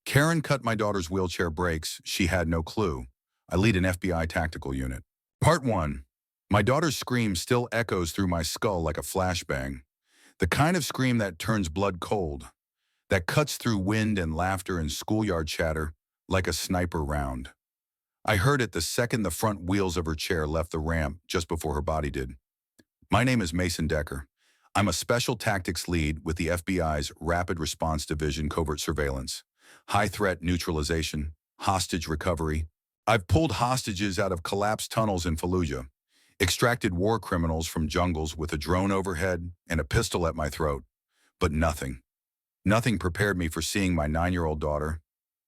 Karen cut my daughter's wheelchair brakes. She had no clue. I lead an FBI tactical unit. Part 1. My daughter's scream still echoes through my skull like a flashbang. The kind of scream that turns blood cold, that cuts through wind and laughter and schoolyard chatter like a sniper round. I heard it the second the front wheels of her chair left the ramp just before her body did. My name is Mason Decker. I'm a special tactics lead with the FBI's Rapid Response Division Covert Surveillance, High Threat Neutralization, Hostage Recovery. I've pulled hostages out of collapsed tunnels in Fallujah, extracted war criminals from jungles with a drone overhead and a pistol at my throat. But nothing prepared me for seeing my 9-year-old daughter,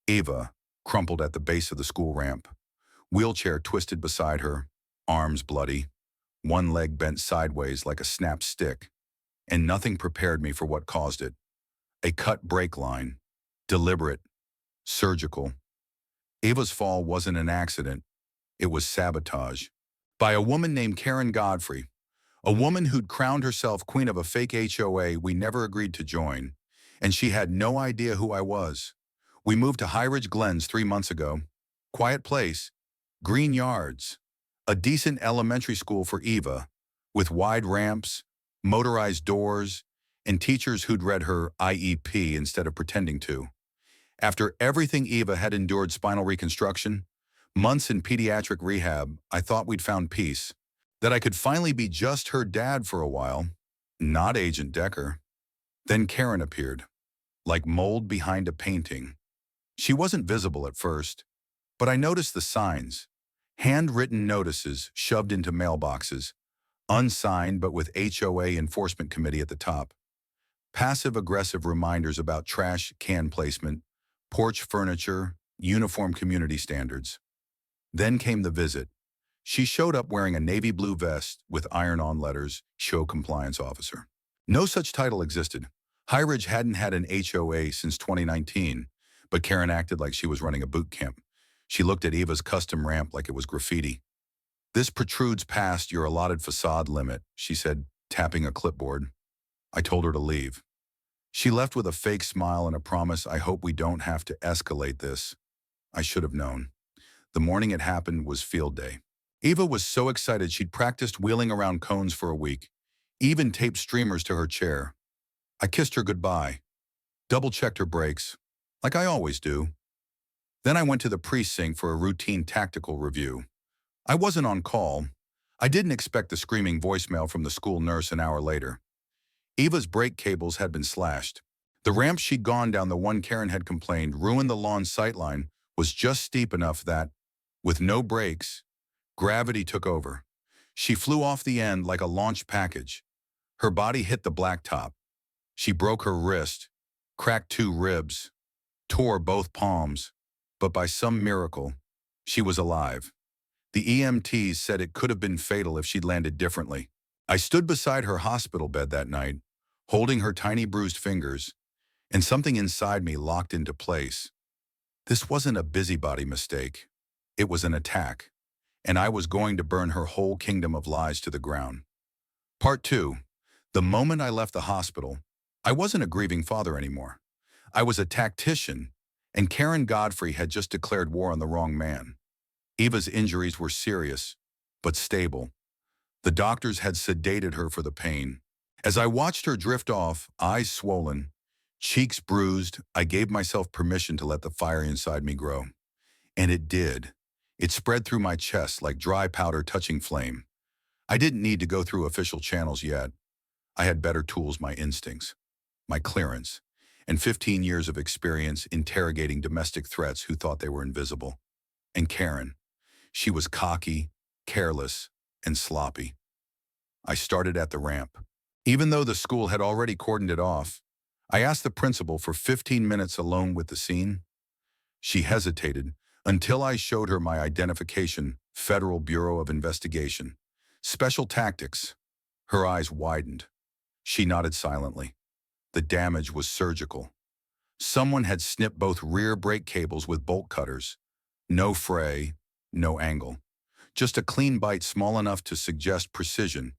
Eva, crumpled at the base of the school ramp, wheelchair twisted beside her, arms bloody, one leg bent sideways like a snapped stick, and nothing prepared me for what caused it. A cut brake line, deliberate, surgical. Eva's fall wasn't an accident, it was sabotage. By a woman named Karen Godfrey, a woman who'd crowned herself queen of a fake HOA we never agreed to join, and she had no idea who I was. We moved to High Ridge Glens 3 months ago. Quiet place, green yards, a decent elementary school for Eva, with wide ramps, motorized doors, and teachers who'd read her IEP instead of pretending to. After everything Eva had endured, spinal reconstruction, months in pediatric rehab, I thought we'd found peace, that I could finally be just her dad for a while, not Agent Decker. Then Karen appeared, like mold behind a painting. She wasn't visible at first, but I noticed the signs, handwritten notices shoved into mailboxes, unsigned but with HOA Enforcement Committee at the top, passive-aggressive reminders about trash can placement, porch furniture, uniform community standards. Then came the visit. She showed up wearing a navy blue vest with iron-on letters, Show Compliance Officer. No such title existed. High Ridge hadn't had an HOA since 2019, but Karen acted like she was running a boot camp. She looked at Eva's custom ramp like it was graffiti. "This protrudes past your allotted facade limit," she said, tapping a clipboard. I told her to leave. She left with a fake smile and a promise, "I hope we don't have to escalate this." I should have known. The morning it happened was field day. Eva was so excited she'd practiced wheeling around cones for a week, even taped streamers to her chair. I kissed her goodbye, double-checked her brakes, like I always do. Then I went to the precinct for a routine tactical review. I wasn't on call. I didn't expect the screaming voicemail from the school nurse an hour later. Eva's brake cables had been slashed. The ramp she'd gone down, the one Karen had complained ruined the lawn sightline, was just steep enough that, with no brakes, gravity took over. She flew off the end like a launch package. Her body hit the blacktop. She broke her wrist, cracked 2 ribs, tore both palms, but by some miracle, she was alive. The EMTs said it could have been fatal if she'd landed differently. I stood beside her hospital bed that night, holding her tiny bruised fingers, and something inside me locked into place. This wasn't a busybody mistake. It was an attack, and I was going to burn her whole kingdom of lies to the ground. Part 2. The moment I left the hospital, I wasn't a grieving father anymore. I was a tactician, and Karen Godfrey had just declared war on the wrong man. Eva's injuries were serious, but stable. The doctors had sedated her for the pain. As I watched her drift off, eyes swollen, cheeks bruised, I gave myself permission to let the fire inside me grow. And it did. It spread through my chest like dry powder touching flame. I didn't need to go through official channels yet. I had better tools: my instincts, my clearance, and 15 years of experience interrogating domestic threats who thought they were invisible. And Karen, she was cocky, careless, and sloppy. I started at the ramp. Even though the school had already cordoned it off, I asked the principal for 15 minutes alone with the scene. She hesitated until I showed her my identification, Federal Bureau of Investigation, Special Tactics. Her eyes widened. She nodded silently. The damage was surgical. Someone had snipped both rear brake cables with bolt cutters. No fray, no angle. Just a clean bite small enough to suggest precision,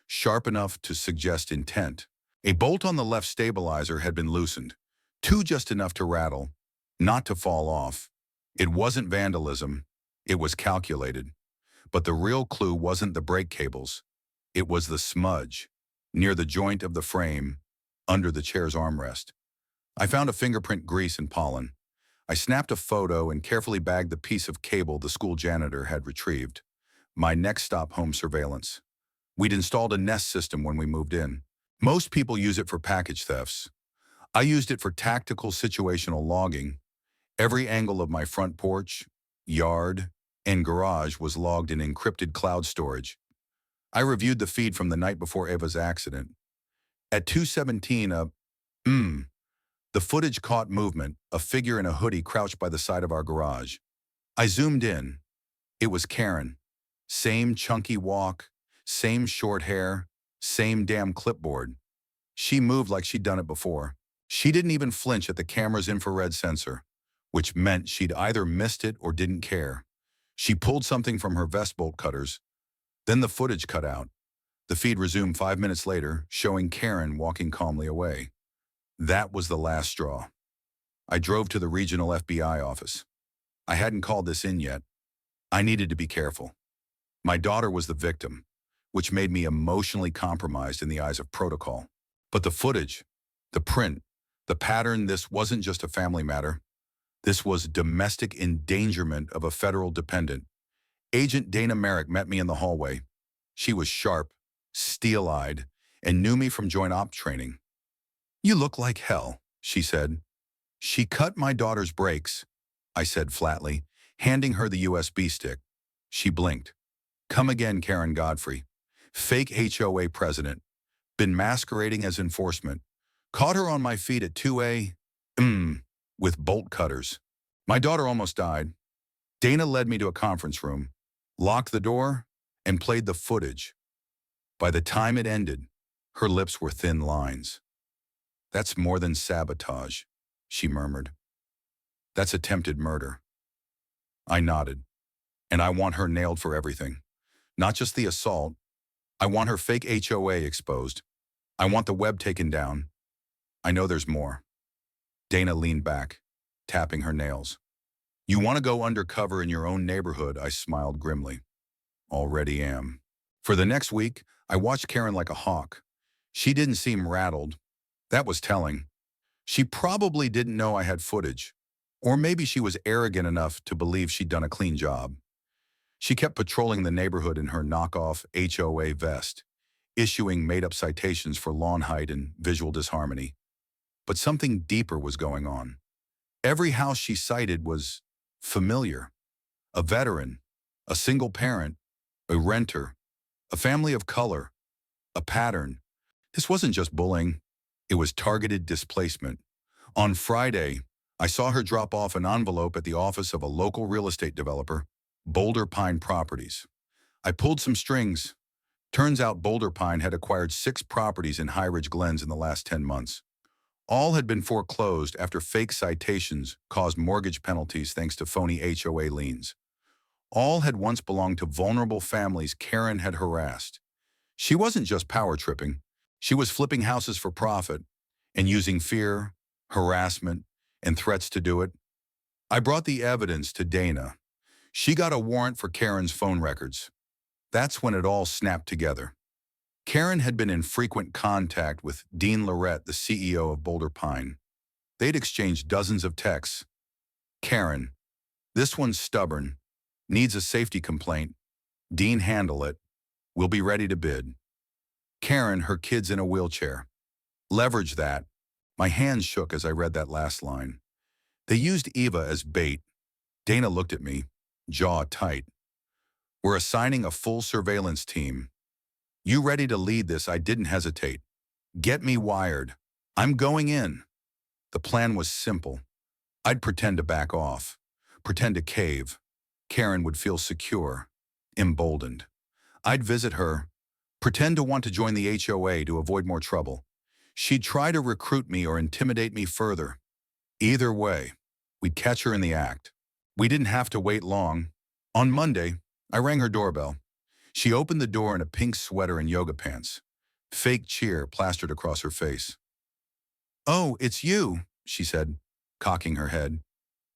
sharp enough to suggest intent. A bolt on the left stabilizer had been loosened, 2 just enough to rattle, not to fall off. It wasn't vandalism, it was calculated. But the real clue wasn't the brake cables. It was the smudge, near the joint of the frame, under the chair's armrest. I found a fingerprint grease and pollen. I snapped a photo and carefully bagged the piece of cable the school janitor had retrieved. My next stop, home surveillance. We'd installed a Nest system when we moved in. Most people use it for package thefts. I used it for tactical situational logging. Every angle of my front porch, yard, and garage was logged in encrypted cloud storage. I reviewed the feed from the night before Eva's accident. At 2:17, the footage caught movement, a figure in a hoodie crouched by the side of our garage. I zoomed in. It was Karen. Same chunky walk, same short hair, same damn clipboard. She moved like she'd done it before. She didn't even flinch at the camera's infrared sensor, which meant she'd either missed it or didn't care. She pulled something from her vest bolt cutters. Then the footage cut out. The feed resumed 5 minutes later, showing Karen walking calmly away. That was the last straw. I drove to the regional FBI office. I hadn't called this in yet. I needed to be careful. My daughter was the victim, which made me emotionally compromised in the eyes of protocol. But the footage, the print, the pattern, this wasn't just a family matter. This was domestic endangerment of a federal dependent. Agent Dana Merrick met me in the hallway. She was sharp, steel-eyed, and knew me from joint op training. "You look like hell," she said. "She cut my daughter's brakes," I said flatly, handing her the USB stick. She blinked. "Come again, Karen Godfrey. Fake HOA president. Been masquerading as enforcement. Caught her on my feet at 2 a.m. with bolt cutters. My daughter almost died. Dana led me to a conference room, locked the door, and played the footage. By the time it ended, her lips were thin lines. "That's more than sabotage," she murmured. "That's attempted murder." I nodded. "And I want her nailed for everything. Not just the assault. I want her fake HOA exposed. I want the web taken down. I know there's more." Dana leaned back, tapping her nails. "You want to go undercover in your own neighborhood?" I smiled grimly. "Already am." For the next week, I watched Karen like a hawk. She didn't seem rattled. That was telling. She probably didn't know I had footage. Or maybe she was arrogant enough to believe she'd done a clean job. She kept patrolling the neighborhood in her knockoff HOA vest, issuing made-up citations for lawn height and visual disharmony. But something deeper was going on. Every house she cited was familiar. A veteran, a single parent, a renter, a family of color, a pattern. This wasn't just bullying. It was targeted displacement. On Friday, I saw her drop off an envelope at the office of a local real estate developer, Boulder Pine Properties. I pulled some strings. Turns out Boulder Pine had acquired 6 properties in High Ridge Glens in the last 10 months. All had been foreclosed after fake citations caused mortgage penalties thanks to phony HOA liens. All had once belonged to vulnerable families Karen had harassed. She wasn't just power tripping. She was flipping houses for profit and using fear, harassment, and threats to do it. I brought the evidence to Dana. She got a warrant for Karen's phone records. That's when it all snapped together. Karen had been in frequent contact with Dean Lorette, the CEO of Boulder Pine. They'd exchanged dozens of texts. "Karen, this one's stubborn. Needs a safety complaint. Dean, handle it. We'll be ready to bid." Karen, her kid's in a wheelchair. Leverage that. My hands shook as I read that last line. They used Eva as bait. Dana looked at me, jaw tight. "We're assigning a full surveillance team. You ready to lead this?" I didn't hesitate. "Get me wired. I'm going in." The plan was simple. I'd pretend to back off, pretend to cave. Karen would feel secure, emboldened. I'd visit her, pretend to want to join the HOA to avoid more trouble. She'd try to recruit me or intimidate me further. Either way, we'd catch her in the act. We didn't have to wait long. On Monday, I rang her doorbell. She opened the door in a pink sweater and yoga pants. Fake cheer plastered across her face. "Oh, it's you," she said, cocking her head.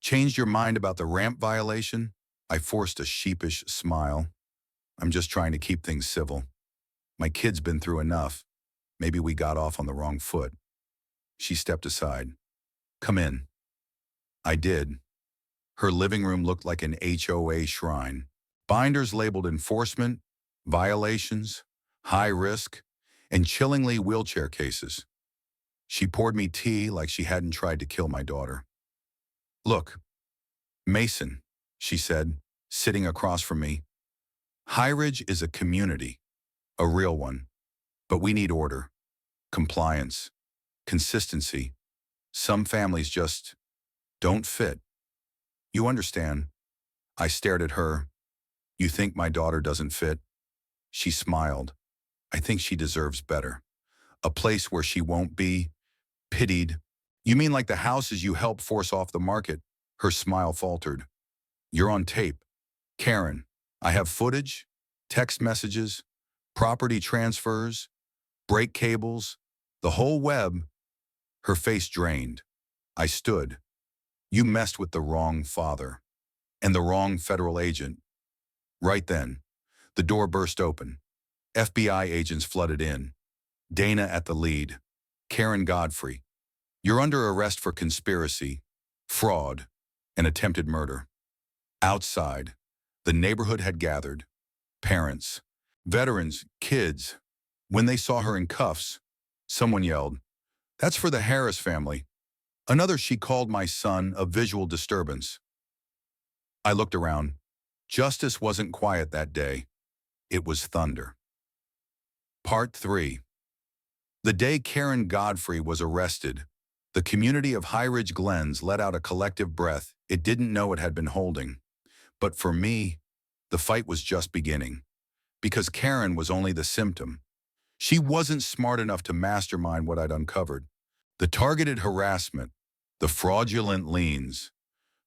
Changed your mind about the ramp violation? I forced a sheepish smile. I'm just trying to keep things civil. My kid's been through enough. Maybe we got off on the wrong foot. She stepped aside. Come in. I did. Her living room looked like an HOA shrine. Binders labeled enforcement, violations, high risk, and chillingly wheelchair cases. She poured me tea like she hadn't tried to kill my daughter. Look, Mason, she said, sitting across from me. High Ridge is a community, a real one. But we need order, compliance, consistency. Some families just don't fit. You understand? I stared at her. You think my daughter doesn't fit? She smiled. I think she deserves better. A place where she won't be pitied. You mean like the houses you helped force off the market? Her smile faltered. You're on tape. Karen, I have footage, text messages, property transfers, brake cables, the whole web. Her face drained. I stood. You messed with the wrong father and the wrong federal agent. Right then, the door burst open. FBI agents flooded in. Dana at the lead. Karen Godfrey. You're under arrest for conspiracy, fraud, and attempted murder. Outside, the neighborhood had gathered. Parents, veterans, kids. When they saw her in cuffs, someone yelled, "That's for the Harris family." Another she called my son a visual disturbance. I looked around. Justice wasn't quiet that day. It was thunder. Part 3. The day Karen Godfrey was arrested, the community of High Ridge Glens let out a collective breath it didn't know it had been holding. But for me, the fight was just beginning. Because Karen was only the symptom. She wasn't smart enough to mastermind what I'd uncovered. The targeted harassment, the fraudulent liens,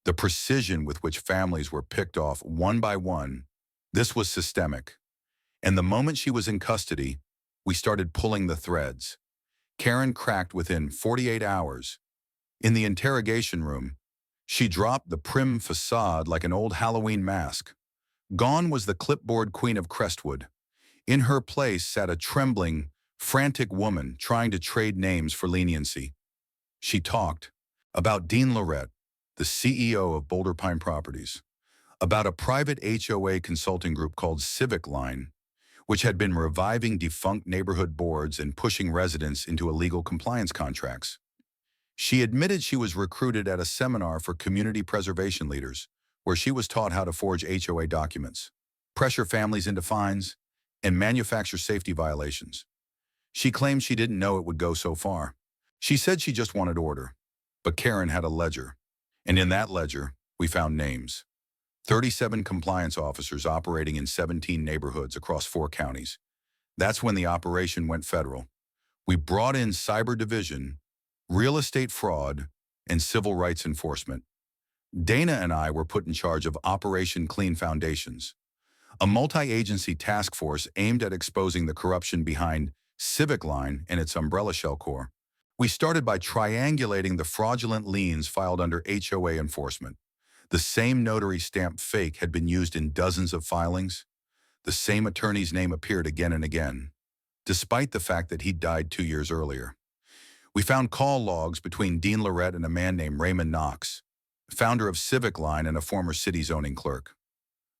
the precision with which families were picked off one by one, this was systemic. And the moment she was in custody, we started pulling the threads. Karen cracked within 48 hours. In the interrogation room, she dropped the prim facade like an old Halloween mask. Gone was the clipboard queen of Crestwood. In her place sat a trembling, frantic woman trying to trade names for leniency. She talked about Dean Lorette, the CEO of Boulder Pine Properties, about a private HOA consulting group called Civic Line, which had been reviving defunct neighborhood boards and pushing residents into illegal compliance contracts. She admitted she was recruited at a seminar for community preservation leaders, where she was taught how to forge HOA documents, pressure families into fines, and manufacture safety violations. She claimed she didn't know it would go so far. She said she just wanted order. But Karen had a ledger, and in that ledger, we found names. 37 compliance officers operating in 17 neighborhoods across 4 counties. That's when the operation went federal. We brought in cyber division, real estate fraud, and civil rights enforcement. Dana and I were put in charge of Operation Clean Foundations, a multi-agency task force aimed at exposing the corruption behind Civic Line and its umbrella shell corps. We started by triangulating the fraudulent liens filed under HOA enforcement. The same notary stamp fake had been used in dozens of filings. The same attorney's name appeared again and again, despite the fact that he'd died 2 years earlier. We found call logs between Dean Lorette and a man named Raymond Knox, founder of Civic Line and a former city zoning clerk.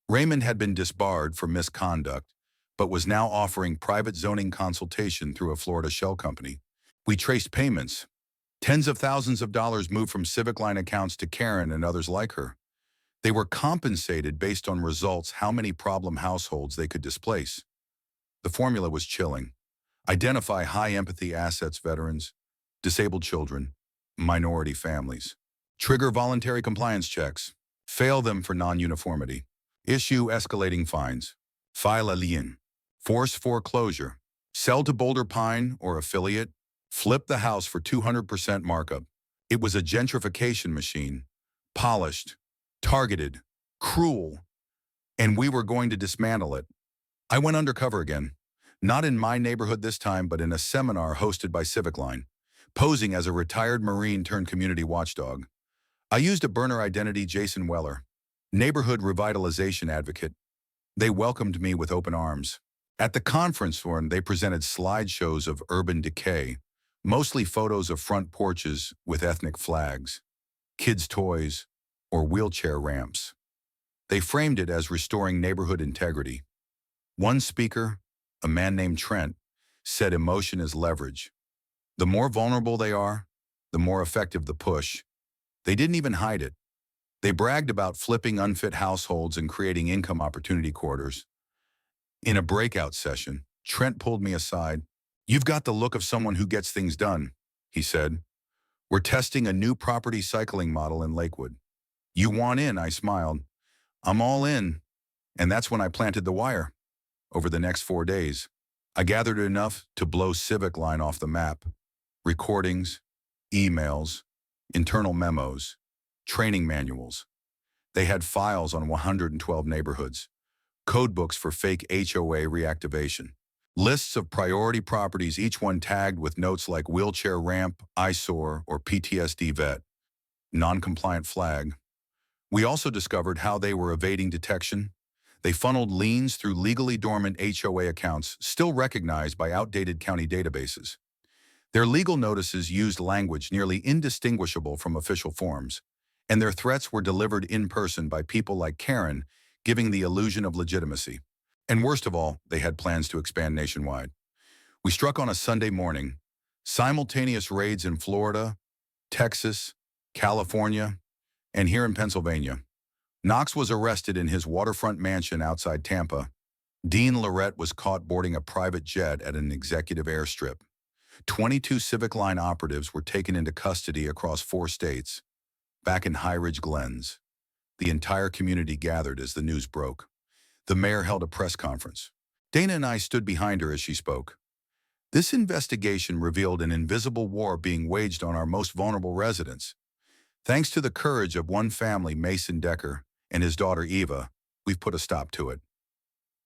Raymond had been disbarred for misconduct, but was now offering private zoning consultation through a Florida shell company. We traced payments. Tens of thousands of dollars moved from Civic Line accounts to Karen and others like her. They were compensated based on results, how many problem households they could displace. The formula was chilling. Identify high-empathy assets veterans, disabled children, minority families. Trigger voluntary compliance checks. Fail them for non-uniformity. Issue escalating fines. File a lien. Force foreclosure. Sell to Boulder Pine or affiliate. Flip the house for 200% markup. It was a gentrification machine. Polished, targeted, cruel, and we were going to dismantle it. I went undercover again. Not in my neighborhood this time, but in a seminar hosted by Civic Line, posing as a retired Marine turned community watchdog. I used a burner identity, Jason Weller, neighborhood revitalization advocate. They welcomed me with open arms. At the conference forum, they presented slideshows of urban decay, mostly photos of front porches with ethnic flags, kids' toys, or wheelchair ramps. They framed it as restoring neighborhood integrity. One speaker, a man named Trent, said emotion is leverage. The more vulnerable they are, the more effective the push. They didn't even hide it. They bragged about flipping unfit households and creating income opportunity corridors. In a breakout session, Trent pulled me aside. "You've got the look of someone who gets things done," he said. "We're testing a new property cycling model in Lakewood." "You want in?" I smiled. "I'm all in." And that's when I planted the wire. Over the next 4 days, I gathered enough to blow Civic Line off the map. Recordings, emails, internal memos, training manuals. They had files on 112 neighborhoods, code books for fake HOA reactivation, lists of priority properties, each one tagged with notes like wheelchair ramp, eyesore, or PTSD vet, non-compliant flag. We also discovered how they were evading detection. They funneled liens through legally dormant HOA accounts, still recognized by outdated county databases. Their legal notices used language nearly indistinguishable from official forms, and their threats were delivered in person by people like Karen, giving the illusion of legitimacy. And worst of all, they had plans to expand nationwide. We struck on a Sunday morning, simultaneous raids in Florida, Texas, California, and here in Pennsylvania. Knox was arrested in his waterfront mansion outside Tampa. Dean Lorette was caught boarding a private jet at an executive airstrip. 22 Civic Line operatives were taken into custody across 4 states. Back in High Ridge Glens, the entire community gathered as the news broke. The mayor held a press conference. Dana and I stood behind her as she spoke. This investigation revealed an invisible war being waged on our most vulnerable residents. Thanks to the courage of one family, Mason Decker, and his daughter Eva, we've put a stop to it.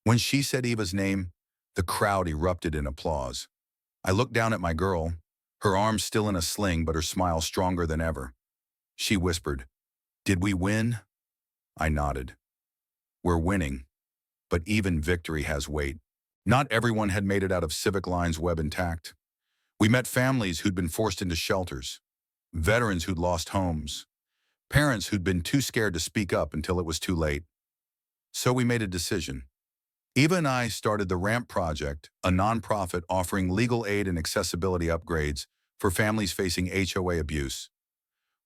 When she said Eva's name, the crowd erupted in applause. I looked down at my girl, her arms still in a sling but her smile stronger than ever. She whispered, "Did we win?" I nodded. "We're winning, but even victory has weight." Not everyone had made it out of Civic Line's web intact. We met families who'd been forced into shelters, veterans who'd lost homes, parents who'd been too scared to speak up until it was too late. So we made a decision. Eva and I started the RAMP Project, a nonprofit offering legal aid and accessibility upgrades for families facing HOA abuse.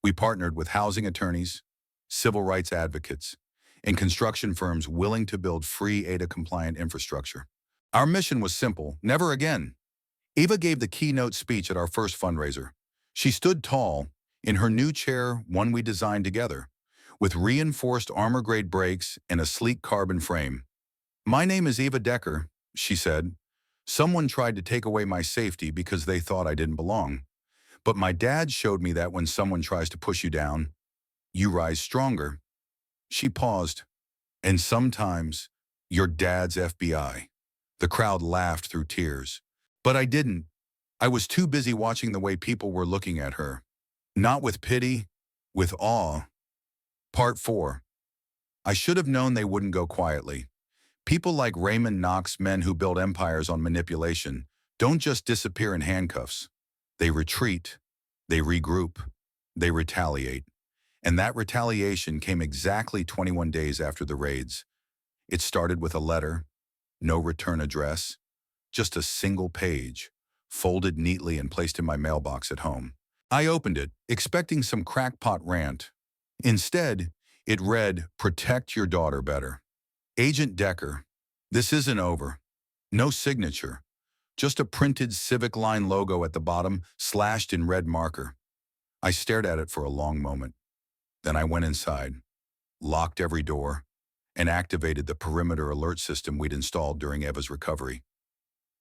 We partnered with housing attorneys, civil rights advocates, and construction firms willing to build free ADA-compliant infrastructure. Our mission was simple: never again. Eva gave the keynote speech at our first fundraiser. She stood tall, in her new chair, one we designed together, with reinforced armor-grade brakes and a sleek carbon frame. "My name is Eva Decker," she said. "Someone tried to take away my safety because they thought I didn't belong. But my dad showed me that when someone tries to push you down, you rise stronger." She paused. "And sometimes, your dad's FBI." The crowd laughed through tears. But I didn't. I was too busy watching the way people were looking at her. Not with pity, with awe. Part 4. I should have known they wouldn't go quietly. People like Raymond Knox, men who build empires on manipulation, don't just disappear in handcuffs. They retreat, they regroup, they retaliate. And that retaliation came exactly 21 days after the raids. It started with a letter, no return address, just a single page, folded neatly and placed in my mailbox at home. I opened it, expecting some crackpot rant. Instead, it read, "Protect your daughter better. Agent Decker." This isn't over. No signature. Just a printed Civic Line logo at the bottom, slashed in red marker. I stared at it for a long moment. Then I went inside, locked every door, and activated the perimeter alert system we'd installed during Eva's recovery.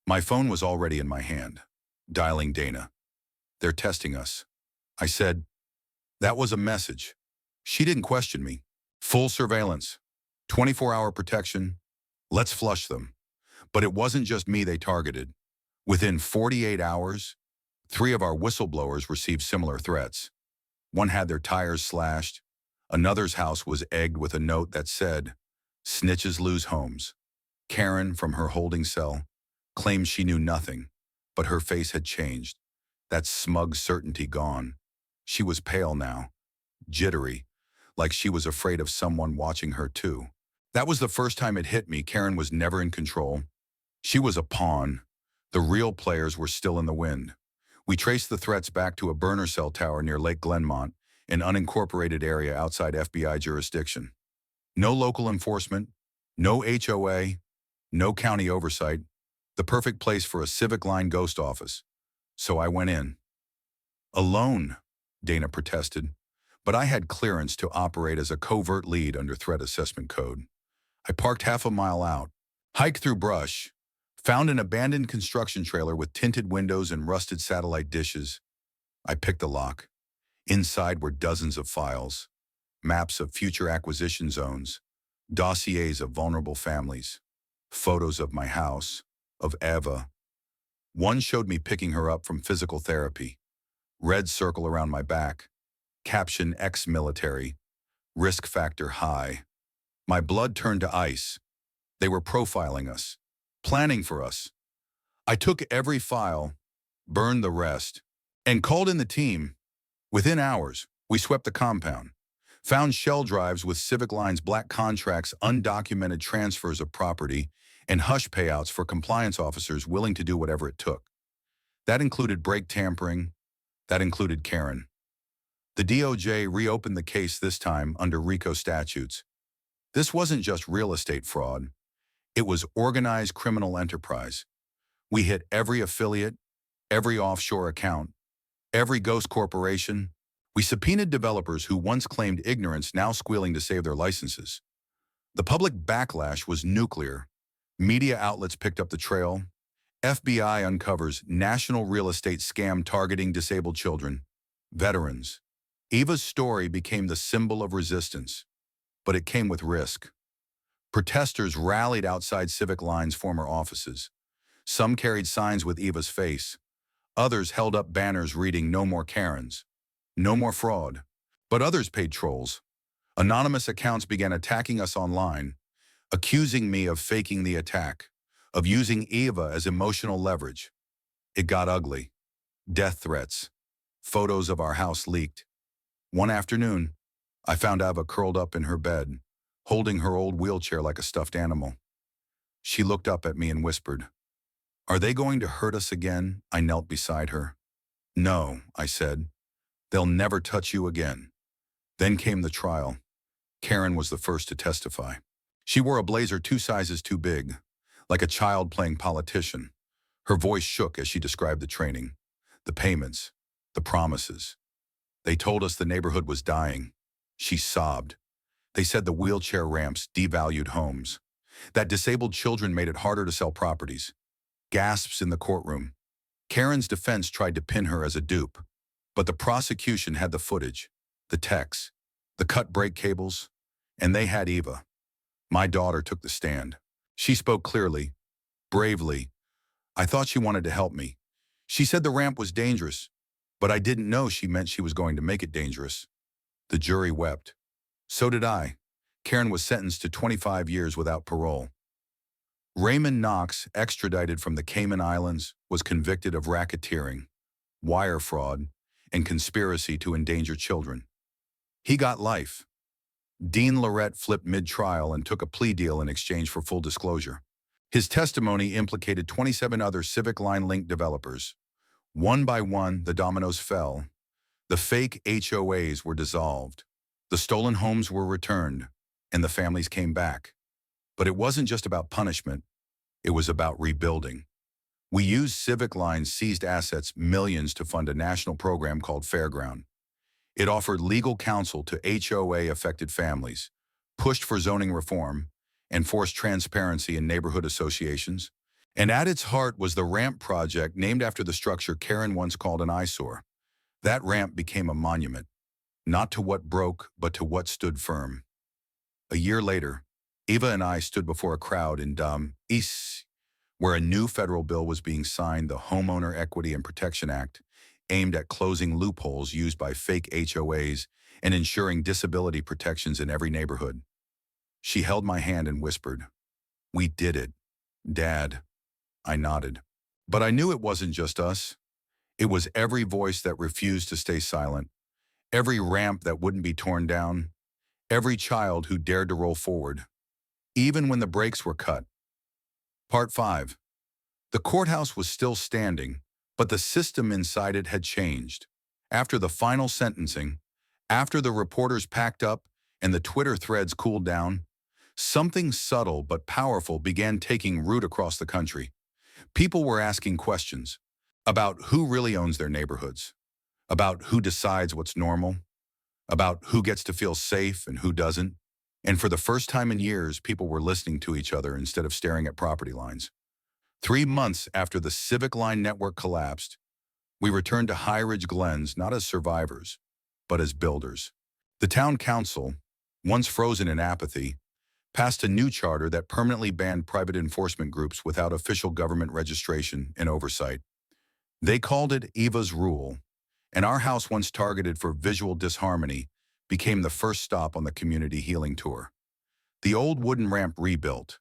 My phone was already in my hand, dialing Dana. "They're testing us," I said. That was a message. She didn't question me. Full surveillance, 24-hour protection. Let's flush them. But it wasn't just me they targeted. Within 48 hours, 3 of our whistleblowers received similar threats. One had their tires slashed. Another's house was egged with a note that said, "Snitches lose homes." Karen, from her holding cell, claimed she knew nothing, but her face had changed. That smug certainty gone. She was pale now, jittery, like she was afraid of someone watching her too. That was the first time it hit me. Karen was never in control. She was a pawn. The real players were still in the wind. We traced the threats back to a burner cell tower near Lake Glenmont, an unincorporated area outside FBI jurisdiction. No local enforcement, no HOA, no county oversight. The perfect place for a Civic Line ghost office. So I went in. Alone, Dana protested, but I had clearance to operate as a covert lead under Threat Assessment Code. I parked half a mile out, hiked through brush, found an abandoned construction trailer with tinted windows and rusted satellite dishes. I picked the lock. Inside were dozens of files, maps of future acquisition zones, dossiers of vulnerable families, photos of my house, of Eva. One showed me picking her up from physical therapy. Red circle around my back. Caption ex-military. Risk factor high. My blood turned to ice. They were profiling us, planning for us. I took every file, burned the rest, and called in the team. Within hours, we swept the compound, found shell drives with Civic Line's black contracts, undocumented transfers of property, and hush payouts for compliance officers willing to do whatever it took. That included brake tampering. That included Karen. The DOJ reopened the case this time under RICO statutes. This wasn't just real estate fraud. It was organized criminal enterprise. We hit every affiliate, every offshore account, every ghost corporation. We subpoenaed developers who once claimed ignorance, now squealing to save their licenses. The public backlash was nuclear. Media outlets picked up the trail. FBI uncovers national real estate scam targeting disabled children, veterans. Eva's story became the symbol of resistance, but it came with risk. Protesters rallied outside Civic Line's former offices. Some carried signs with Eva's face. Others held up banners reading "No more Karens," "No more fraud." But others paid trolls. Anonymous accounts began attacking us online, accusing me of faking the attack, of using Eva as emotional leverage. It got ugly. Death threats. Photos of our house leaked. One afternoon, I found Eva curled up in her bed, holding her old wheelchair like a stuffed animal. She looked up at me and whispered, "Are they going to hurt us again?" I knelt beside her. "No," I said. "They'll never touch you again." Then came the trial. Karen was the first to testify. She wore a blazer 2 sizes too big, like a child playing politician. Her voice shook as she described the training, the payments, the promises. They told us the neighborhood was dying. She sobbed. They said the wheelchair ramps devalued homes, that disabled children made it harder to sell properties. Gasps in the courtroom. Karen's defense tried to pin her as a dupe, but the prosecution had the footage, the texts, the cut brake cables, and they had Eva. My daughter took the stand. She spoke clearly, bravely. I thought she wanted to help me. She said the ramp was dangerous, but I didn't know she meant she was going to make it dangerous. The jury wept. So did I. Karen was sentenced to 25 years without parole. Raymond Knox, extradited from the Cayman Islands, was convicted of racketeering, wire fraud, and conspiracy to endanger children. He got life. Dean Lorette flipped mid-trial and took a plea deal in exchange for full disclosure. His testimony implicated 27 other Civic Line-linked developers. One by one, the dominoes fell. The fake HOAs were dissolved. The stolen homes were returned, and the families came back. But it wasn't just about punishment. It was about rebuilding. We used Civic Line's seized assets, millions, to fund a national program called Fairground. It offered legal counsel to HOA-affected families, pushed for zoning reform, enforced transparency in neighborhood associations. And at its heart was the ramp project named after the structure Karen once called an eyesore. That ramp became a monument, not to what broke, but to what stood firm. A year later, Eva and I stood before a crowd in East, where a new federal bill was being signed, the Homeowner Equity and Protection Act. aimed at closing loopholes used by fake HOAs and ensuring disability protections in every neighborhood. She held my hand and whispered, "We did it, Dad." I nodded. But I knew it wasn't just us. It was every voice that refused to stay silent, every ramp that wouldn't be torn down, every child who dared to roll forward, even when the brakes were cut. Part 5. The courthouse was still standing, but the system inside it had changed. After the final sentencing, after the reporters packed up and the Twitter threads cooled down, something subtle but powerful began taking root across the country. People were asking questions about who really owns their neighborhoods, about who decides what's normal, about who gets to feel safe and who doesn't. And for the first time in years, people were listening to each other instead of staring at property lines. 3 months after the Civic Line network collapsed, we returned to High Ridge Glens not as survivors, but as builders. The town council, once frozen in apathy, passed a new charter that permanently banned private enforcement groups without official government registration and oversight. They called it Eva's Rule, and our house, once targeted for visual disharmony, became the first stop on the community healing tour. The old wooden ramp rebuilt,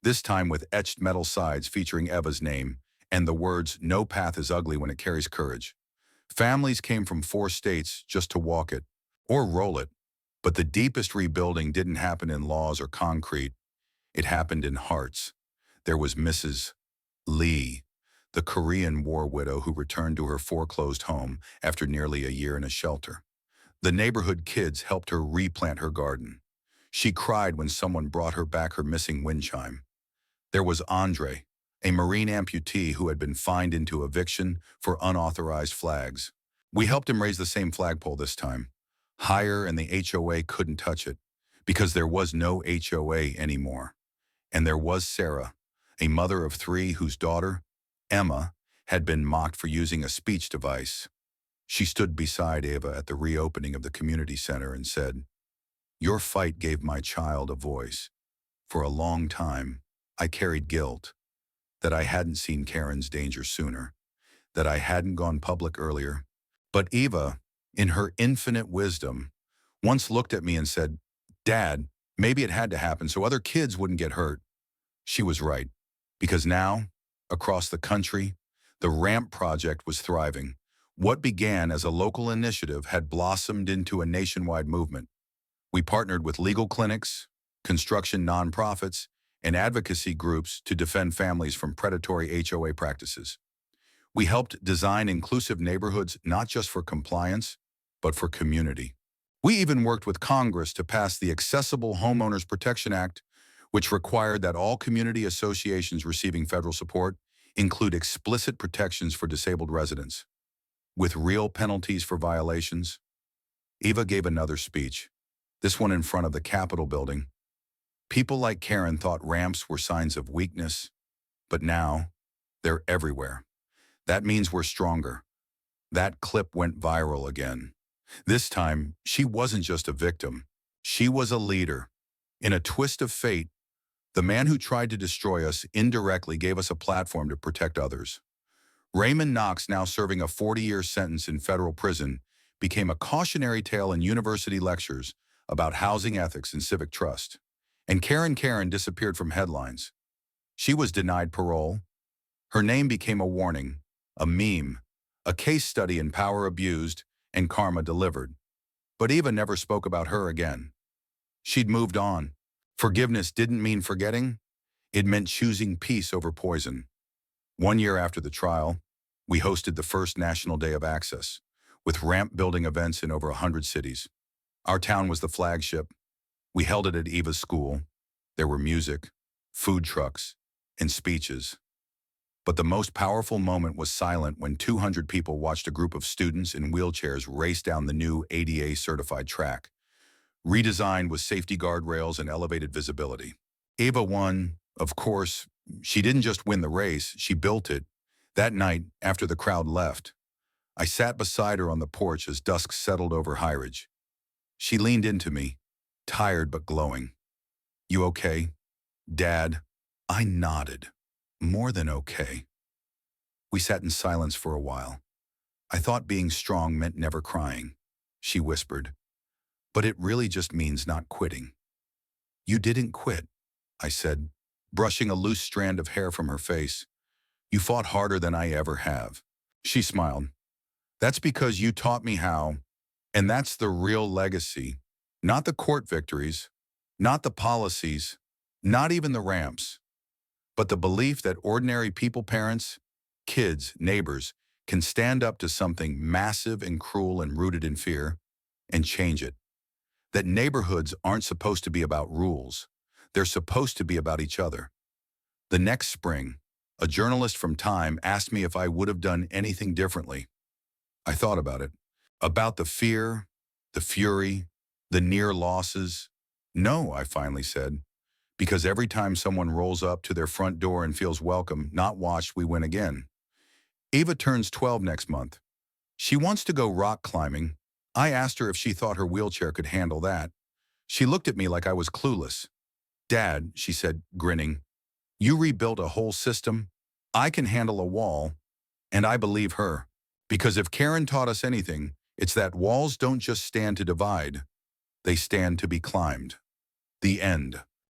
this time with etched metal sides featuring Eva's name and the words, "No path is ugly when it carries courage." Families came from 4 states just to walk it, or roll it, but the deepest rebuilding didn't happen in laws or concrete. It happened in hearts. There was Mrs. Lee, the Korean War widow who returned to her foreclosed home after nearly a year in a shelter. The neighborhood kids helped her replant her garden. She cried when someone brought her back her missing wind chime. There was Andre, a Marine amputee who had been fined into eviction for unauthorized flags. We helped him raise the same flagpole this time, higher, and the HOA couldn't touch it, because there was no HOA anymore. And there was Sarah, a mother of 3 whose daughter, Emma, had been mocked for using a speech device. She stood beside Eva at the reopening of the community center and said, "Your fight gave my child a voice. For a long time, I carried guilt, that I hadn't seen Karen's danger sooner, that I hadn't gone public earlier." But Eva, in her infinite wisdom, once looked at me and said, "Dad, maybe it had to happen so other kids wouldn't get hurt." She was right, because now, across the country, the ramp project was thriving. What began as a local initiative had blossomed into a nationwide movement. We partnered with legal clinics, construction nonprofits, and advocacy groups to defend families from predatory HOA practices. We helped design inclusive neighborhoods not just for compliance, but for community. We even worked with Congress to pass the Accessible Homeowners Protection Act, which required that all community associations receiving federal support include explicit protections for disabled residents, with real penalties for violations. Eva gave another speech, this one in front of the Capitol building. People like Karen thought ramps were signs of weakness, but now they're everywhere. That means we're stronger. That clip went viral again. This time, she wasn't just a victim. She was a leader. In a twist of fate, the man who tried to destroy us indirectly gave us a platform to protect others. Raymond Knox, now serving a 40-year sentence in federal prison, became a cautionary tale in university lectures about housing ethics and civic trust. And Karen disappeared from headlines. She was denied parole. Her name became a warning, a meme, a case study in power abused and karma delivered. But Eva never spoke about her again. She'd moved on. Forgiveness didn't mean forgetting. It meant choosing peace over poison. 1 year after the trial, we hosted the first National Day of Access, with ramp building events in over 100 cities. Our town was the flagship. We held it at Eva's school. There were music, food trucks, and speeches. But the most powerful moment was silent when 200 people watched a group of students in wheelchairs race down the new ADA-certified track, redesigned with safety guardrails and elevated visibility. Eva won. Of course, she didn't just win the race, she built it. That night, after the crowd left, I sat beside her on the porch as dusk settled over High Ridge. She leaned into me, tired but glowing. "You okay, Dad?" I nodded. "More than okay." We sat in silence for a while. I thought being strong meant never crying, she whispered. But it really just means not quitting. You didn't quit, I said, brushing a loose strand of hair from her face. You fought harder than I ever have. She smiled. That's because you taught me how, and that's the real legacy. Not the court victories, not the policies, not even the ramps, but the belief that ordinary people, parents, kids, neighbors, can stand up to something massive and cruel and rooted in fear and change it. That neighborhoods aren't supposed to be about rules. They're supposed to be about each other. The next spring, a journalist from Time asked me if I would have done anything differently. I thought about it. About the fear, the fury, the near losses. No, I finally said, because every time someone rolls up to their front door and feels welcome, not watched, we win again. Ava turns 12 next month. She wants to go rock climbing. I asked her if she thought her wheelchair could handle that. She looked at me like I was clueless. Dad, she said, grinning, you rebuilt a whole system. I can handle a wall, and I believe her. Because if Karen taught us anything, it's that walls don't just stand to divide. They stand to be climbed. The end.